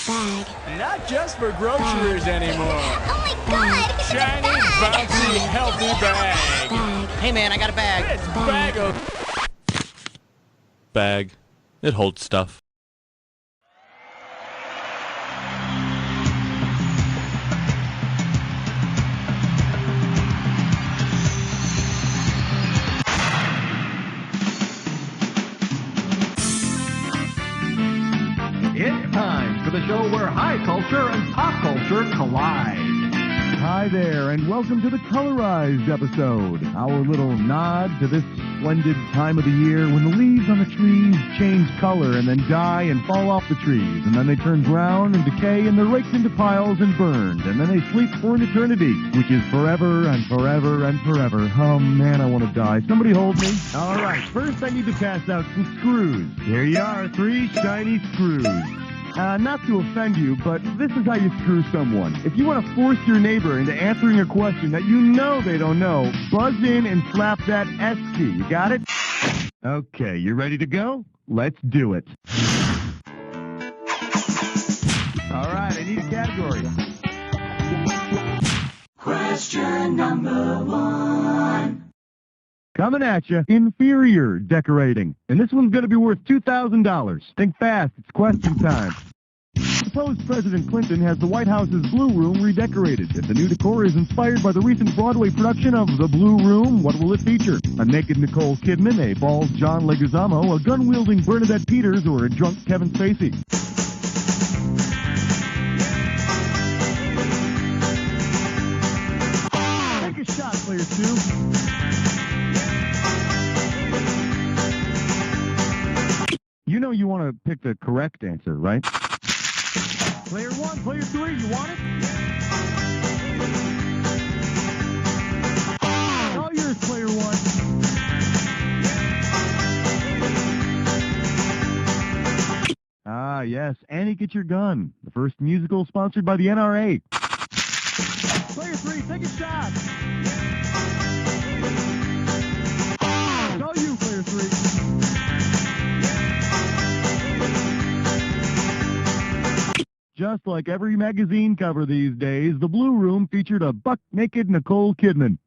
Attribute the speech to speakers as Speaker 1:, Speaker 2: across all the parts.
Speaker 1: Bag.
Speaker 2: Not just for groceries anymore.
Speaker 1: Oh my God! It's
Speaker 2: Shiny,
Speaker 1: a bag.
Speaker 2: bouncy, healthy bag.
Speaker 1: Bag.
Speaker 3: Hey man, I got a bag.
Speaker 2: It's bag of...
Speaker 4: Bag. It holds stuff.
Speaker 5: It's time for the show where high culture and pop culture collide. Hi there, and welcome to the Colorized episode, our little nod to this splendid time of the year when the leaves on the trees change color and then die and fall off the trees, and then they turn brown and decay and they're raked into piles and burned, and then they sleep for an eternity, which is forever and forever and forever. Oh man, I want to die. Somebody hold me. All right, first I need to pass out some screws. Here you are, 3 shiny screws. Not to offend you, but this is how you screw someone. If you want to force your neighbor into answering a question that you know they don't know, buzz in and slap that S key. You got it? Okay, you ready to go? Let's do it. All right, I need a category.
Speaker 6: Question number 1.
Speaker 5: Coming at you, inferior decorating. And this one's going to be worth $2,000. Think fast, it's question time. Suppose President Clinton has the White House's Blue Room redecorated. If the new decor is inspired by the recent Broadway production of The Blue Room, what will it feature? A naked Nicole Kidman, a bald John Leguizamo, a gun-wielding Bernadette Peters, or a drunk Kevin Spacey? Take a shot, player 2. You know you want to pick the correct answer, right? Player 1, player 3, you want it? All yours, player 1. Ah, yes, Annie, get your gun. The first musical sponsored by the NRA. Player 3, take a shot. It's all you, player 3. Just like every magazine cover these days, the Blue Room featured a buck-naked Nicole Kidman.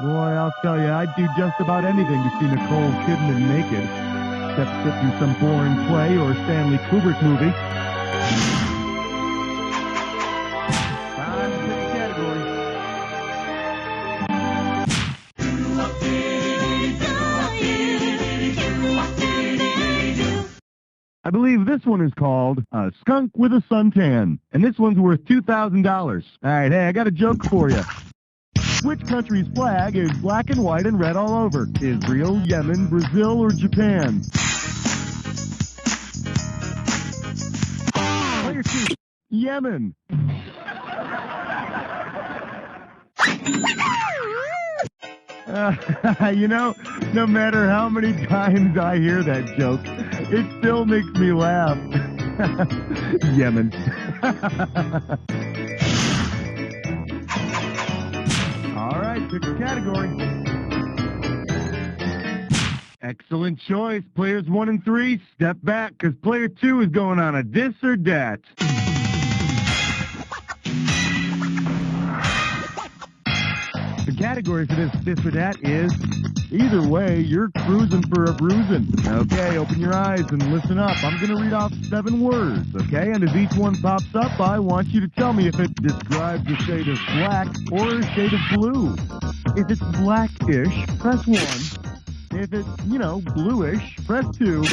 Speaker 5: Boy, I'll tell you, I'd do just about anything to see Nicole Kidman naked, except sit through some boring play or Stanley Kubrick movie. Time to pick a category. I believe this one is called A Skunk with a Suntan, and this one's worth $2,000. All right, hey, I got a joke for you. Which country's flag is black and white and red all over? Israel, Yemen, Brazil, or Japan? Player 2, Yemen. You know, no matter how many times I hear that joke, it still makes me laugh. Yemen. All right, pick a category. Excellent choice. Players 1 and 3, step back, because player 2 is going on a this or dat. The category for this or that is, either way, you're cruising for a bruising. Okay, open your eyes and listen up. I'm going to read off 7 words, okay? And as each one pops up, I want you to tell me if it describes a shade of black or a shade of blue. If it's blackish, press 1. If it's, bluish, press 2.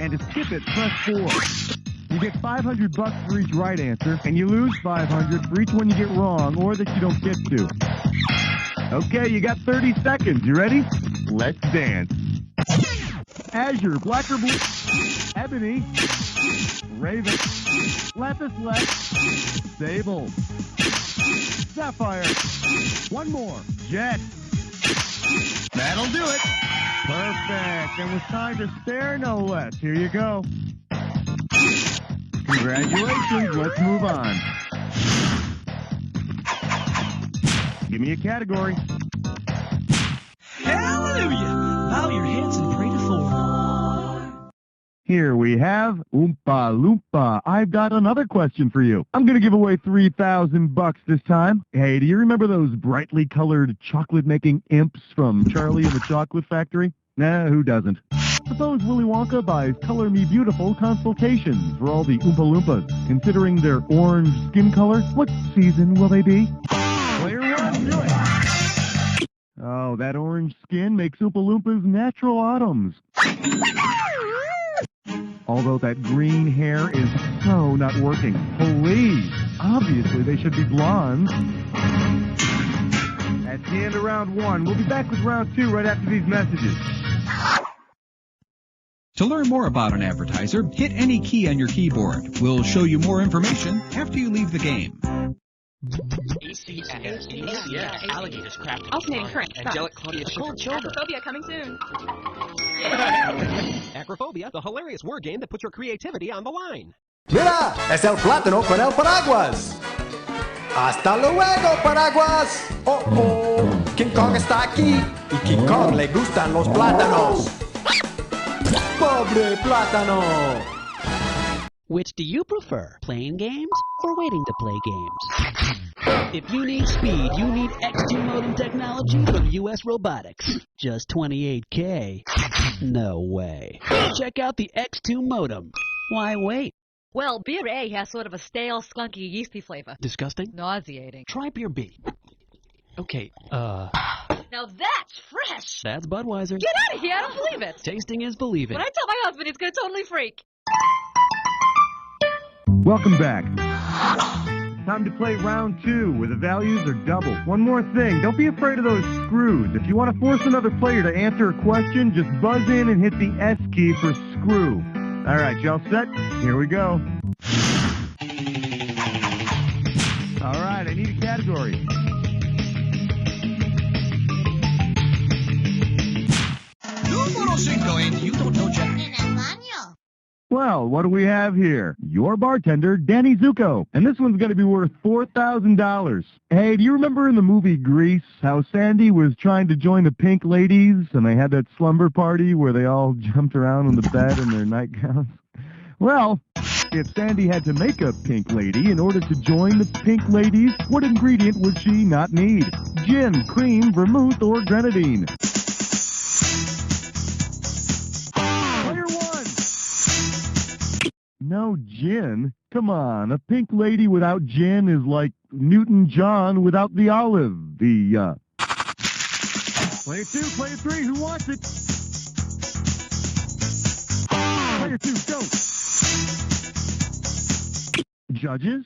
Speaker 5: And to skip it, press 4. You get $500 for each right answer, and you lose $500 for each one you get wrong or that you don't get to. Okay, you got 30 seconds. You ready? Let's dance. Azure, black or blue? Ebony, raven, lapis lazuli, sable, sapphire. One more. Jet. That'll do it. Perfect. And with time to spare, no less. Here you go. Congratulations. Let's move on. Give me a category.
Speaker 3: Hallelujah! Bow your heads and pray to Thor.
Speaker 5: Here we have Oompa Loompa. I've got another question for you. I'm going to give away $3,000 this time. Hey, do you remember those brightly colored chocolate-making imps from Charlie and the Chocolate Factory? Nah, who doesn't? Suppose Willy Wonka buys Color Me Beautiful consultations for all the Oompa Loompas. Considering their orange skin color, what season will they be? Player one, do it! Oh, that orange skin makes Oompa Loompas natural autumns. Although that green hair is so not working. Please! Obviously, they should be blondes. That's the end of round one. We'll be back with round two right after these messages.
Speaker 3: To learn more about an advertiser, hit any key on your keyboard. We'll show you more information after you leave the game.
Speaker 7: Alligators crap.
Speaker 8: Alternating current.
Speaker 7: Angelic Claudia
Speaker 8: Cold shoulder. Acrophobia coming soon.
Speaker 7: Acrophobia, the hilarious word game that puts your creativity on the line.
Speaker 9: Mira, es el plátano con el paraguas. Hasta luego, paraguas. Oh, oh, King Kong está aquí y King Kong le gustan los plátanos. Pobre plátano.
Speaker 10: Which do you prefer, playing games or waiting to play games? If you need speed, you need X2 modem technology from US Robotics. Just 28K? No way. Check out the X2 modem. Why wait?
Speaker 8: Well, Beer A has sort of a stale, skunky, yeasty flavor.
Speaker 10: Disgusting?
Speaker 8: Nauseating.
Speaker 10: Try Beer B. Okay,
Speaker 8: Now that's fresh!
Speaker 10: that's Budweiser.
Speaker 8: Get out of here! I don't believe it!
Speaker 10: Tasting is believing.
Speaker 8: When I tell my husband, he's gonna totally freak.
Speaker 5: Welcome back. Time to play round two, where the values are double. One more thing, don't be afraid of those screws. If you want to force another player to answer a question, just buzz in and hit the S key for screw. All right, y'all set? Here we go. All right, I need a category.
Speaker 3: Número 5, and you don't know Jack.
Speaker 5: Well, what do we have here? Your bartender, Danny Zuko. And this one's going to be worth $4,000. Hey, do you remember in the movie Grease how Sandy was trying to join the Pink Ladies and they had that slumber party where they all jumped around on the bed in their nightgowns? Well, if Sandy had to make a Pink Lady in order to join the Pink Ladies, what ingredient would she not need? Gin, cream, vermouth, or grenadine? No gin? Come on, a pink lady without gin is like Newton John without the olive. Player two, player three, who wants it? Player two, go! Judges?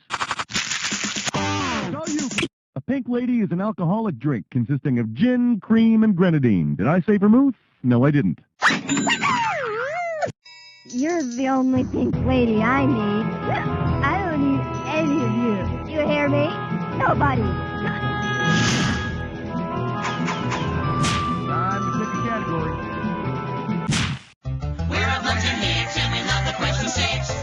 Speaker 5: Go you! A pink lady is an alcoholic drink consisting of gin, cream, and grenadine. Did I say vermouth? No, I didn't.
Speaker 1: You're the only pink lady I need. I don't need any of you. You hear me? Nobody.
Speaker 5: Time to pick a category.
Speaker 6: We're a bunch of hicks and we love the question 6.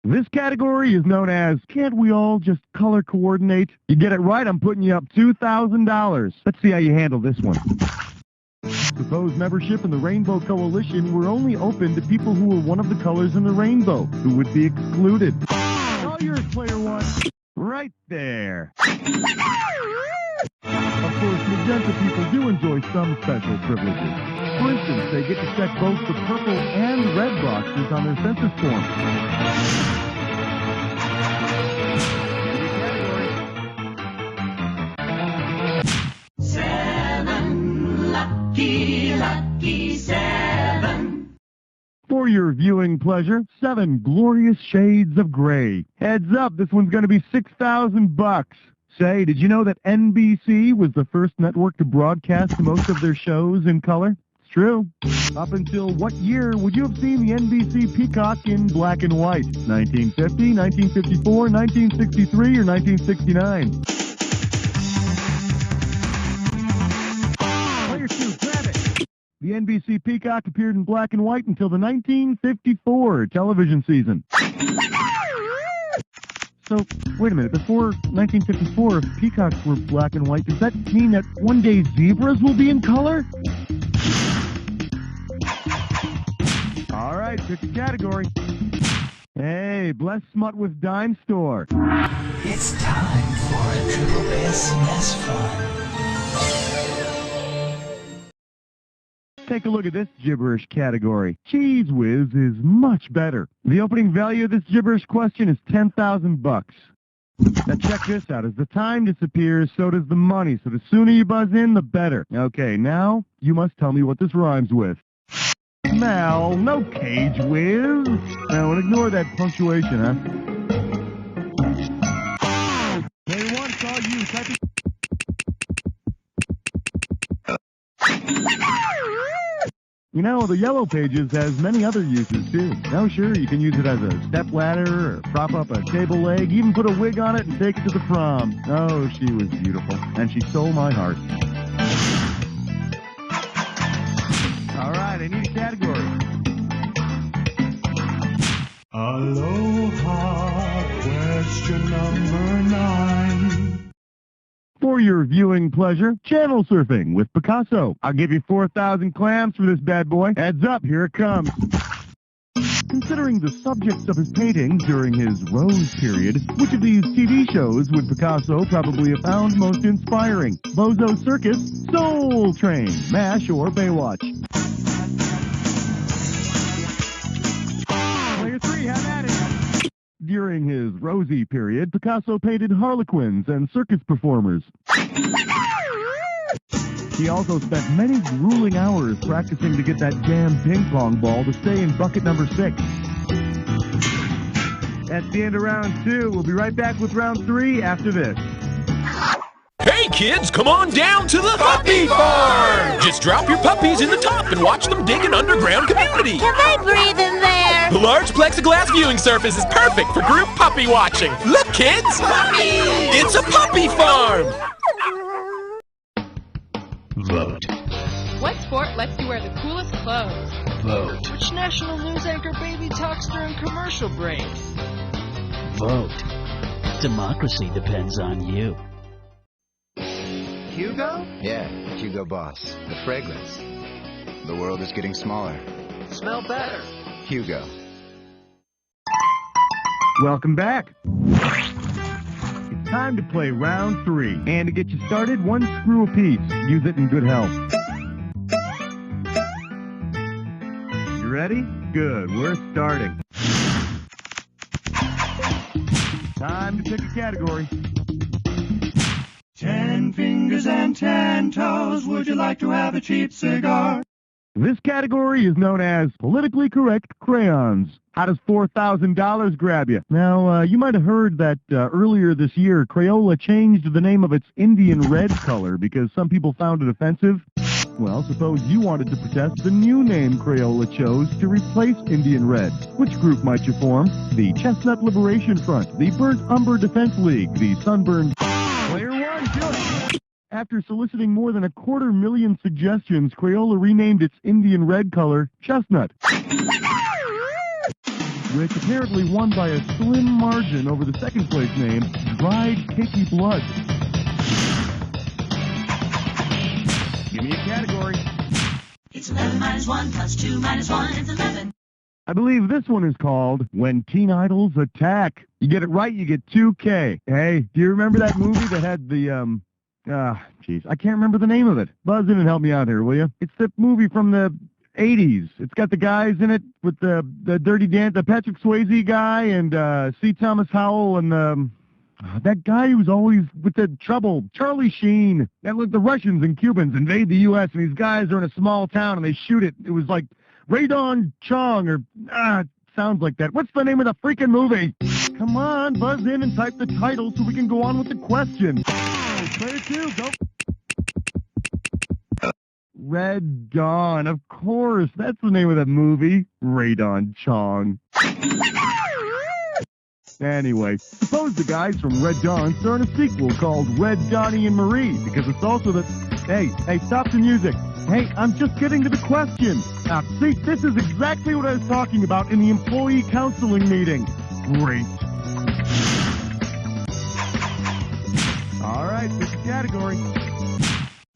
Speaker 5: This category is known as Can't We All Just Color Coordinate? You get it right, I'm putting you up $2,000. Let's see how you handle this one. Suppose membership in the Rainbow Coalition were only open to people who were one of the colors in the rainbow, who would be excluded. All yours, player one. Right there. Of course, magenta people do enjoy some special privileges. For instance, they get to check both the purple and red boxes on their census form.
Speaker 6: Lucky 7.
Speaker 5: For your viewing pleasure, 7 glorious shades of gray. Heads up, this one's going to be $6,000. Say, did you know that NBC was the first network to broadcast most of their shows in color? It's true. Up until what year would you have seen the NBC Peacock in black and white? 1950, 1954, 1963, or 1969? The NBC Peacock appeared in black and white until the 1954 television season. So, wait a minute. Before 1954, if peacocks were black and white, does that mean that one day zebras will be in color? All right, pick a category. Hey, bless smut with dime store.
Speaker 6: It's time for a Triple Bass Mess Fun.
Speaker 5: Take a look at this gibberish category. Cheese Whiz is much better. The opening value of this gibberish question is $10,000. Now check this out. As the time disappears, so does the money. So the sooner you buzz in, the better. Okay, now you must tell me what this rhymes with. Smell, no cage whiz. Now, and ignore that punctuation, huh? Player one, it's all you. Type it. You know, the Yellow Pages has many other uses, too. Now, sure, you can use it as a step ladder or prop up a table leg, even put a wig on it and take it to the prom. Oh, she was beautiful, and she stole my heart. All right, I need a category.
Speaker 11: Aloha, question number 9.
Speaker 5: For your viewing pleasure, channel surfing with Picasso. I'll give you 4,000 clams for this bad boy. Heads up, here it comes. Considering the subjects of his paintings during his Rose period, which of these TV shows would Picasso probably have found most inspiring? Bozo Circus, Soul Train, MASH, or Baywatch? Player 3, have at it. During his rosy period, Picasso painted harlequins and circus performers. He also spent many grueling hours practicing to get that damn ping pong ball to stay in bucket number 6. That's the end of round 2. We'll be right back with round 3 after this.
Speaker 12: Hey kids, come on down to the Puppy Farm! Just drop your puppies in the top and watch them dig an underground community.
Speaker 13: Can they breathe in there?
Speaker 12: The large plexiglass viewing surface is perfect for group puppy watching. Look kids!
Speaker 6: Puppy!
Speaker 12: It's a puppy farm!
Speaker 10: Vote.
Speaker 14: What sport lets you wear the coolest clothes?
Speaker 10: Vote.
Speaker 14: Which national news anchor baby talks during commercial breaks?
Speaker 10: Vote. Democracy depends on you.
Speaker 15: Hugo? Yeah, Hugo Boss. The fragrance. The world is getting smaller.
Speaker 7: Smell better.
Speaker 15: Hugo.
Speaker 5: Welcome back. It's time to play round 3. And to get you started, 1 screw apiece. Use it in good health. You ready? Good, we're starting. Time to pick a category.
Speaker 11: 10 fingers and 10 toes. Would you like to have a cheap cigar?
Speaker 5: This category is known as politically correct crayons. How does $4,000 grab you? Now, you might have heard that earlier this year, Crayola changed the name of its Indian red color because some people found it offensive. Well, suppose you wanted to protest the new name Crayola chose to replace Indian red. Which group might you form? The Chestnut Liberation Front, the Burnt Umber Defense League, the Sunburned... Player 1, do it! After soliciting more than 250,000 suggestions, Crayola renamed its Indian red color Chestnut, which apparently won by a slim margin over the second place name, Dried Cakey Blood. Give me a category.
Speaker 6: It's 11 minus 1 plus 2 minus 1 is 11.
Speaker 5: I believe this one is called When Teen Idols Attack. You get it right, you get 2K. Hey, do you remember that movie that had the, jeez, I can't remember the name of it. Buzz in and help me out here, will you? It's the movie from the 80s. It's got the guys in it with the Dirty Dan, the Patrick Swayze guy, and C. Thomas Howell, and that guy who was always with the trouble, Charlie Sheen. That look, the Russians and Cubans invade the U.S., and these guys are in a small town, and they shoot it. It was like Radon Chong, or, it sounds like that. What's the name of the freaking movie? Come on, buzz in and type the title so we can go on with the question. Player 2, go. Red Dawn, of course. That's the name of that movie. Radon Chong. Anyway, suppose the guys from Red Dawn start a sequel called Red Donnie and Marie, because it's also the... Hey, stop the music. Hey, I'm just getting to the question. Now, see, this is exactly what I was talking about in the employee counseling meeting. Great. category.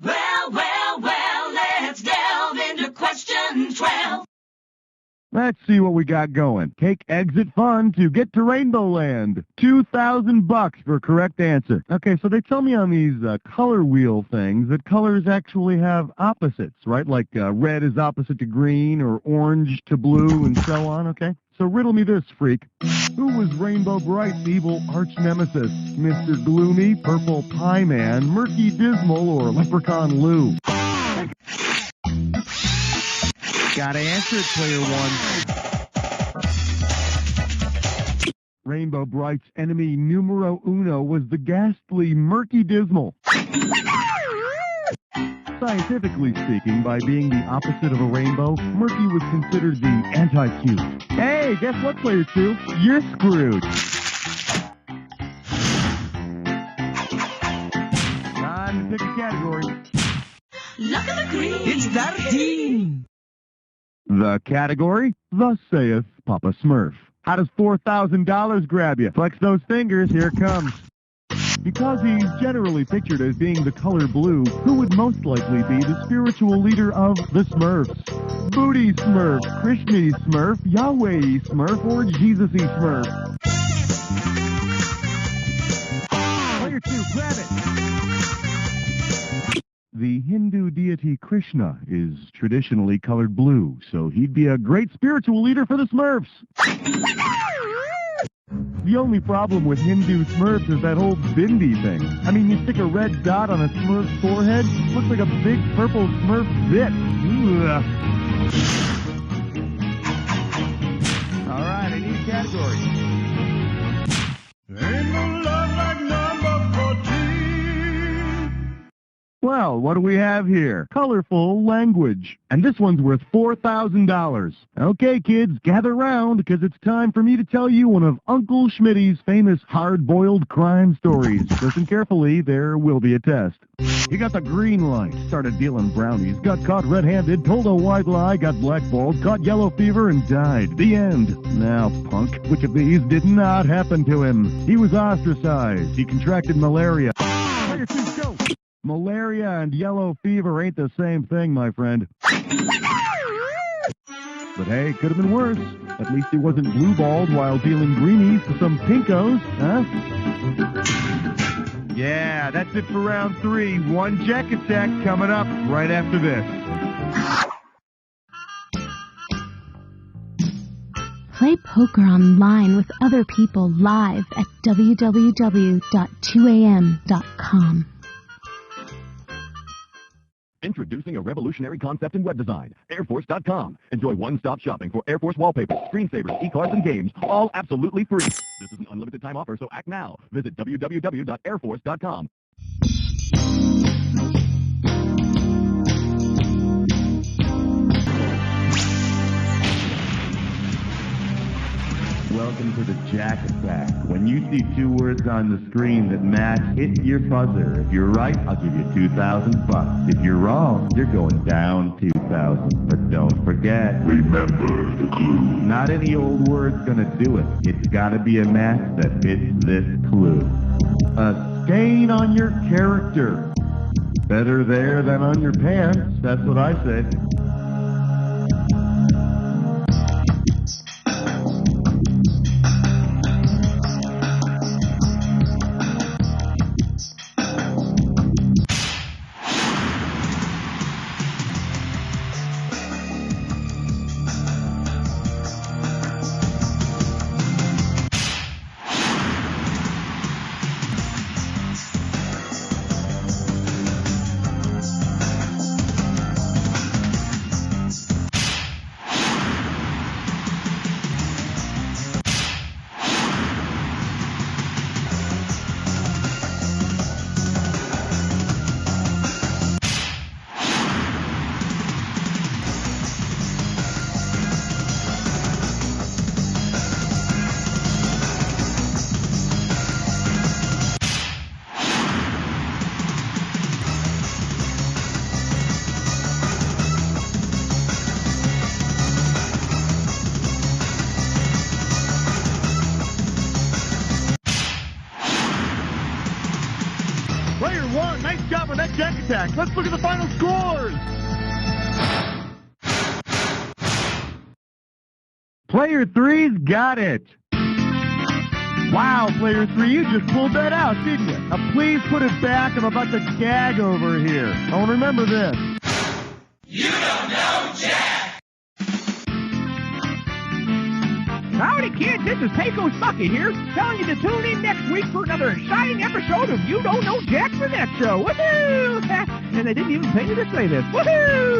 Speaker 16: Well, let's delve into question 12.
Speaker 5: Let's see what we got going. Take exit fun to get to Rainbow Land. $2,000 for correct answer. Okay, so they tell me on these color wheel things that colors actually have opposites, right? Like red is opposite to green or orange to blue and so on, okay? So riddle me this, freak. Who was Rainbow Bright's evil arch nemesis? Mr. Gloomy, Purple Pie Man, Murky Dismal, or Leprechaun Lou? Gotta answer it, player one. Rainbow Bright's enemy numero uno was the ghastly Murky Dismal. Scientifically speaking, by being the opposite of a rainbow, Murky was considered the anti-cute. Hey, guess what, player two? You're screwed. Time to pick a category.
Speaker 16: Look at the green.
Speaker 6: It's 13.
Speaker 5: The category, Thus Saith Papa Smurf. How does $4,000 grab you? Flex those fingers, here it comes. Because he's generally pictured as being the color blue, who would most likely be the spiritual leader of the Smurfs? Booty Smurf, Krishna Smurf, Yahweh Smurf, or Jesus-y Smurf? Player two, grab it! The Hindu deity Krishna is traditionally colored blue, so he'd be a great spiritual leader for the Smurfs. The only problem with Hindu Smurfs is that whole bindi thing. I mean, you stick a red dot on a Smurf's forehead, looks like a big purple Smurf zit. Ugh. All right, I need a category.
Speaker 11: Ain't no love like number 14.
Speaker 5: Well, what do we have here? Colorful language. And this one's worth $4,000. Okay, kids, gather round, because it's time for me to tell you one of Uncle Schmitty's famous hard-boiled crime stories. Listen carefully, there will be a test. He got the green light, started dealing brownies, got caught red-handed, told a white lie, got blackballed, caught yellow fever, and died. The end. Now, punk, which of these did not happen to him? He was ostracized. He contracted malaria. Player two, go! Malaria and yellow fever ain't the same thing, my friend. But hey, could have been worse. At least he wasn't blue-balled while dealing greenies to some pinkos, huh? Yeah, that's it for round 3. One Jack Attack coming up right after this.
Speaker 17: Play poker online with other people live at www.2am.com.
Speaker 5: Introducing a revolutionary concept in web design, airforce.com. Enjoy one-stop shopping for Air Force wallpaper, screensavers, e-cards, and games, all absolutely free. This is an unlimited time offer, so act now. Visit www.airforce.com. Welcome to the Jack Attack. When you see 2 words on the screen that match, hit your buzzer. If you're right, I'll give you $2,000. If you're wrong, you're going down 2,000. But don't forget, remember the clue. Not any old word's gonna do it. It's gotta be a match that fits this clue. A stain on your character. Better there than on your pants. That's what I say. Player 1, nice job on that jack attack. Let's look at the final scores. Player 3's got it. Wow, Player 3, you just pulled that out, didn't you? Now please put it back. I'm about to gag over here. Oh, remember this.
Speaker 16: You don't know Jack!
Speaker 18: Howdy, kids. This is Pecos Bucky here, telling you to tune in next week for another exciting episode of You Don't Know Jack for Netshow. Woohoo! And they didn't even pay me to say this. Woohoo!